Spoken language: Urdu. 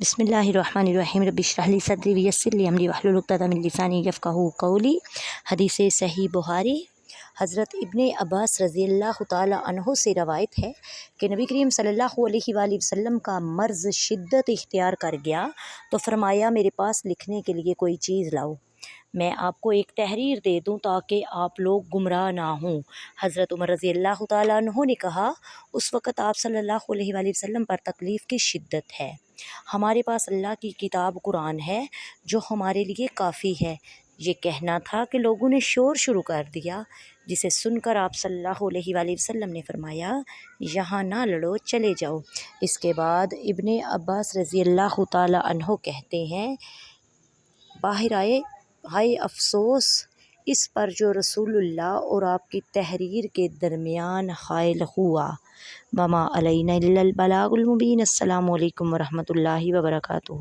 بسم اللہ الرحمن الرحیم رب اشرح لی صدری ویسر لی امری واحلل عقدۃ من لسانی یفقہوا قولی۔ حدیث صحیح بخاری حضرت ابن عباس رضی اللہ تعالی عنہ سے روایت ہے کہ نبی کریم صلی اللہ علیہ وآلہ وسلم کا مرض شدت اختیار کر گیا تو فرمایا میرے پاس لکھنے کے لیے کوئی چیز لاؤ، میں آپ کو ایک تحریر دے دوں تاکہ آپ لوگ گمراہ نہ ہوں۔ حضرت عمر رضی اللہ تعالیٰ عنہ نے کہا اس وقت آپ صلی اللہ علیہ وآلہ وسلم پر تکلیف کی شدت ہے، ہمارے پاس اللہ کی کتاب قرآن ہے جو ہمارے لیے کافی ہے۔ یہ کہنا تھا کہ لوگوں نے شور شروع کر دیا، جسے سن کر آپ صلی اللہ علیہ وآلہ وسلم نے فرمایا یہاں نہ لڑو، چلے جاؤ۔ اس کے بعد ابن عباس رضی اللہ تعالیٰ عنہ کہتے ہیں باہر آئے، ہائے افسوس اس پر جو رسول اللہ اور آپ کی تحریر کے درمیان حائل ہوا۔ وما علینا الا البلاغ المبین۔ السلام علیکم ورحمۃ اللہ وبرکاتہ۔